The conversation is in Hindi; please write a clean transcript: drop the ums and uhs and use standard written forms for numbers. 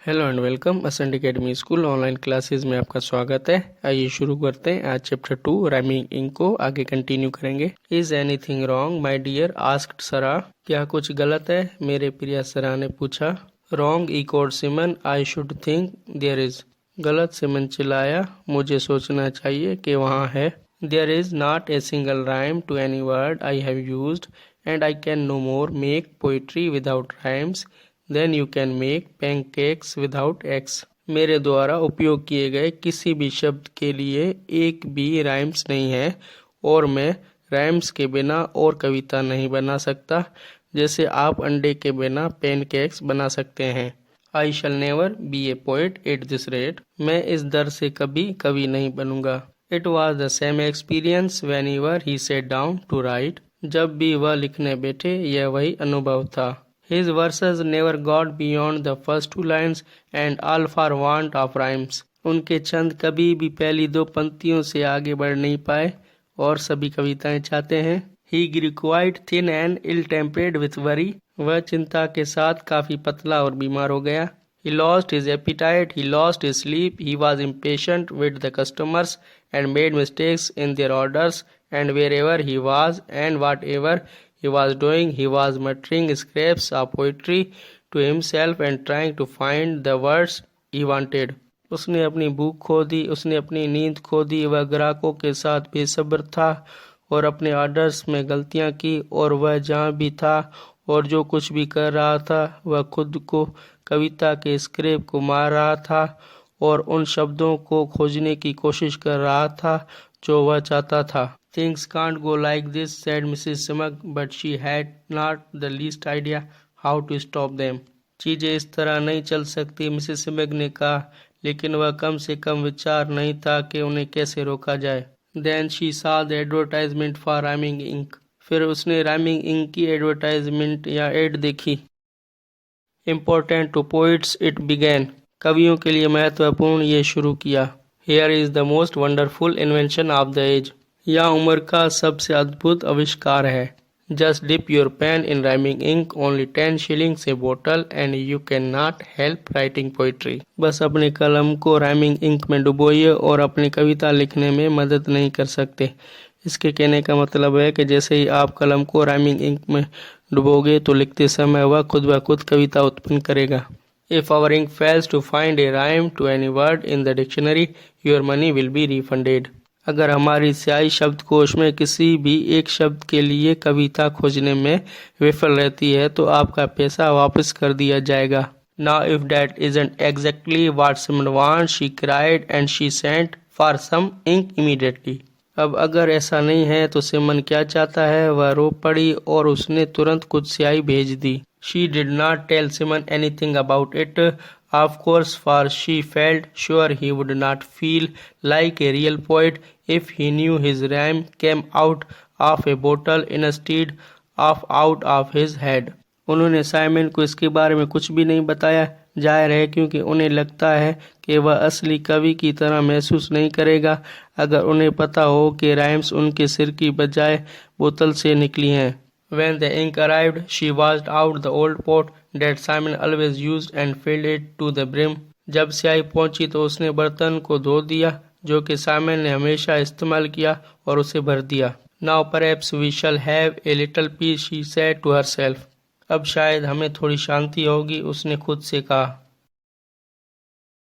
हेलो एंड वेलकम असंट एकेडमी स्कूल ऑनलाइन क्लासेस में आपका स्वागत है। आइए शुरू करते हैं आज चैप्टर 2 राइमिंग इंक को आगे कंटिन्यू करेंगे। Is anything wrong my dear asked Sara. क्या कुछ गलत है मेरे प्रिय सरा ने पूछा। Wrong echoed Simon I should think there is. गलत सिमन चिल्लाया मुझे सोचना चाहिए कि वहाँ है। There is not a single rhyme to any word I have used and I can no more make poetry without rhymes than you can make pancakes without eggs. मेरे द्वारा उपयोग किए गए किसी भी शब्द के लिए एक भी राइम्स नहीं है और मैं राइम्स के बिना और कविता नहीं बना सकता जैसे आप अंडे के बिना पैनकेक्स बना सकते हैं। I shall never be a poet at this rate. मैं इस दर से कभी कवि नहीं बनूंगा। It was the same experience whenever he sat down to write. जब भी वह लिखने बैठे यह वही अनुभव था। His verses never got beyond the first two lines and all for want of rhymes. उनके छंद कभी भी पहली दो पंक्तियों से आगे बढ़ नहीं पाए और सभी कविताएं चाहते हैं। He grew quite thin and ill-tempered with worry. वह चिंता के साथ काफी पतला और बीमार हो गया। He lost his appetite, he lost his sleep, he was impatient with the customers and made mistakes in their orders, and wherever he was and whatever he was doing, he was muttering scraps of poetry to himself and trying to find the words he wanted. उसने अपनी भूख खो दी, उसने अपनी नींद खो दी, वह ग्राहकों के साथ बेसब्र था और अपने ऑर्डर्स में गलतियां की, और वह जहाँ भी था और जो कुछ भी कर रहा था वह खुद को कविता के स्क्रेप को मार रहा था और उन शब्दों को खोजने की कोशिश कर रहा था जो वह चाहता था। Things can't go like this, said Mrs. Simag, but she had not the least idea how to stop them. चीजें इस तरह नहीं चल सकती, मिसेस सिमग ने कहा, लेकिन वह कम से कम विचार नहीं था कि उन्हें कैसे रोका जाए। Then she saw the advertisement for rhyming ink. फिर उसने राइमिंग इंक की एडवर्टाइजमेंट या एड देखी। Important to poets it began. कवियों के लिए महत्वपूर्ण ये शुरू किया। Here is the most wonderful invention of the age. यह उम्र का सबसे अद्भुत आविष्कार है। Just dip your pen in rhyming ink, only 10 shillings a bottle, and you cannot help writing poetry. बस अपने कलम को राइमिंग इंक में डुबोइए और अपनी कविता लिखने में मदद नहीं कर सकते। इसके कहने का मतलब है कि जैसे ही आप कलम को राइमिंग इंक में डुबोगे तो लिखते समय वह खुद ब खुद कविता उत्पन्न करेगा। If our ink fails to find a rhyme to any word in the dictionary, your money will be refunded. अगर हमारी स्याही शब्दकोश में किसी भी एक शब्द के लिए कविता खोजने में विफल रहती है तो आपका पैसा वापस कर दिया जाएगा। Now if that isn't exactly what Simon wants, she cried and she sent for some ink immediately. अब अगर ऐसा नहीं है तो सिमन क्या चाहता है, वह रो पड़ी और उसने तुरंत कुछ स्याही भेज दी। She did not tell Simon anything about it, of course, for she felt sure he would not feel like a real poet if he knew his rhyme came out of a bottle instead of out of his head. उन्होंने साइमन को इसके बारे में कुछ भी नहीं बताया, जाहिर है क्योंकि उन्हें लगता है कि वह असली कवि की तरह महसूस नहीं करेगा अगर उन्हें पता हो कि राइम्स उनके सिर की बजाय बोतल से निकली हैं। When the ink arrived, she washed out the old pot that Simon always used and filled it to the brim. जब स्याही पहुंची तो उसने बर्तन को धो दिया जो कि साइमन ने हमेशा इस्तेमाल किया और उसे भर दिया। Now perhaps we shall have a little peace, she said to herself. अब शायद हमें थोड़ी शांति होगी, उसने खुद से कहा।